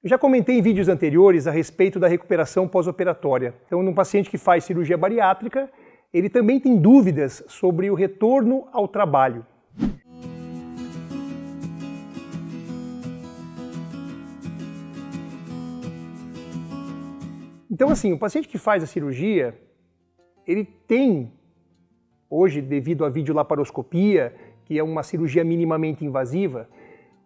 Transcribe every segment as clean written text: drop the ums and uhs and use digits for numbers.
Eu já comentei em vídeos anteriores a respeito da recuperação pós-operatória. Então, num paciente que faz cirurgia bariátrica, ele também tem dúvidas sobre o retorno ao trabalho. Então, assim, o paciente que faz a cirurgia, ele tem, hoje, devido à videolaparoscopia, que é uma cirurgia minimamente invasiva,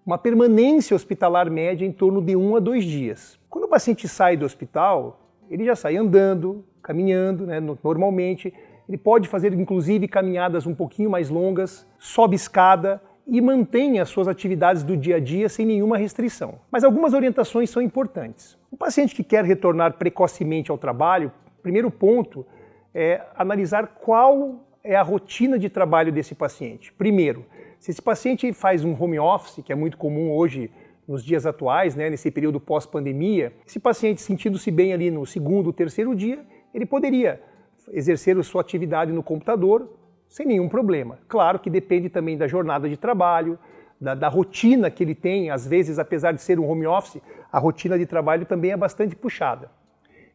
uma permanência hospitalar média em torno de 1 a 2 dias. Quando o paciente sai do hospital, ele já sai andando, caminhando, né, normalmente. Ele pode fazer, inclusive, caminhadas um pouquinho mais longas, sobe escada e mantém as suas atividades do dia a dia sem nenhuma restrição. Mas algumas orientações são importantes. O paciente que quer retornar precocemente ao trabalho, o primeiro ponto é analisar qual é a rotina de trabalho desse paciente. Primeiro, se esse paciente faz um home office, que é muito comum hoje nos dias atuais, né, nesse período pós-pandemia, esse paciente sentindo-se bem ali no segundo, terceiro dia, ele poderia exercer a sua atividade no computador sem nenhum problema. Claro que depende também da jornada de trabalho, da rotina que ele tem. Às vezes, apesar de ser um home office, a rotina de trabalho também é bastante puxada.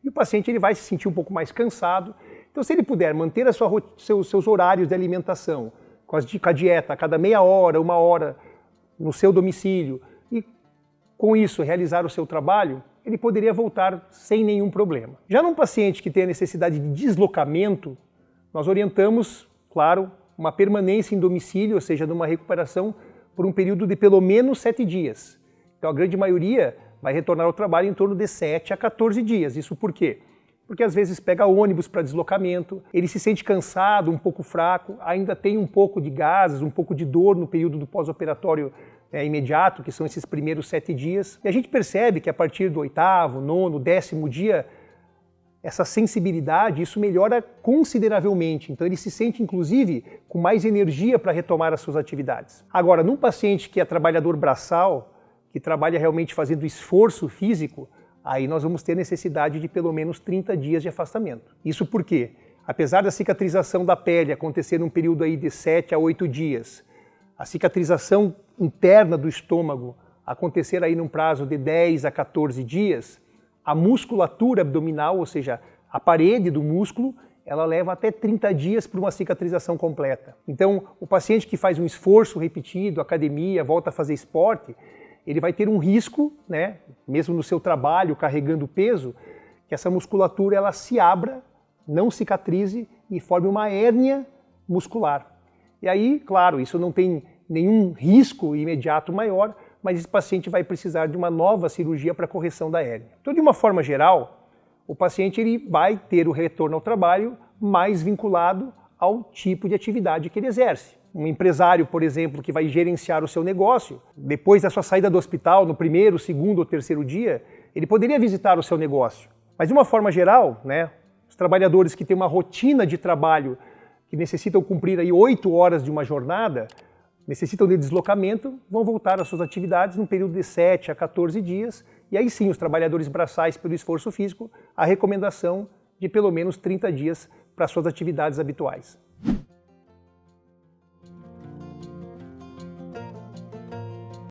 E o paciente ele vai se sentir um pouco mais cansado. Então, se ele puder manter seus horários de alimentação, com a dieta a cada meia hora, 1 hora no seu domicílio, e com isso realizar o seu trabalho, ele poderia voltar sem nenhum problema. Já num paciente que tem a necessidade de deslocamento, nós orientamos, claro, uma permanência em domicílio, ou seja, numa recuperação por um período de pelo menos 7 dias. Então a grande maioria vai retornar ao trabalho em torno de 7 a 14 dias. Isso por quê? Porque às vezes pega ônibus para deslocamento, ele se sente cansado, um pouco fraco, ainda tem um pouco de gases, um pouco de dor no período do pós-operatório imediato, que são esses primeiros 7 dias. E a gente percebe que a partir do 8º, 9º, 10º dia, essa sensibilidade, isso melhora consideravelmente. Então ele se sente, inclusive, com mais energia para retomar as suas atividades. Agora, num paciente que é trabalhador braçal, que trabalha realmente fazendo esforço físico, aí nós vamos ter necessidade de pelo menos 30 dias de afastamento. Isso porque, apesar da cicatrização da pele acontecer num período aí de 7 a 8 dias, a cicatrização interna do estômago acontecer aí num prazo de 10 a 14 dias, a musculatura abdominal, ou seja, a parede do músculo, ela leva até 30 dias para uma cicatrização completa. Então, o paciente que faz um esforço repetido, academia, volta a fazer esporte, ele vai ter um risco, né, mesmo no seu trabalho, carregando peso, que essa musculatura ela se abra, não cicatrize e forme uma hérnia muscular. E aí, claro, isso não tem nenhum risco imediato maior, mas esse paciente vai precisar de uma nova cirurgia para correção da hérnia. Então, de uma forma geral, o paciente ele vai ter o retorno ao trabalho mais vinculado ao tipo de atividade que ele exerce. Um empresário, por exemplo, que vai gerenciar o seu negócio, depois da sua saída do hospital, no primeiro, segundo ou terceiro dia, ele poderia visitar o seu negócio. Mas de uma forma geral, né, os trabalhadores que têm uma rotina de trabalho que necessitam cumprir aí 8 horas de uma jornada, necessitam de deslocamento, vão voltar às suas atividades num período de 7 a 14 dias, e aí sim os trabalhadores braçais pelo esforço físico, a recomendação de pelo menos 30 dias para suas atividades habituais.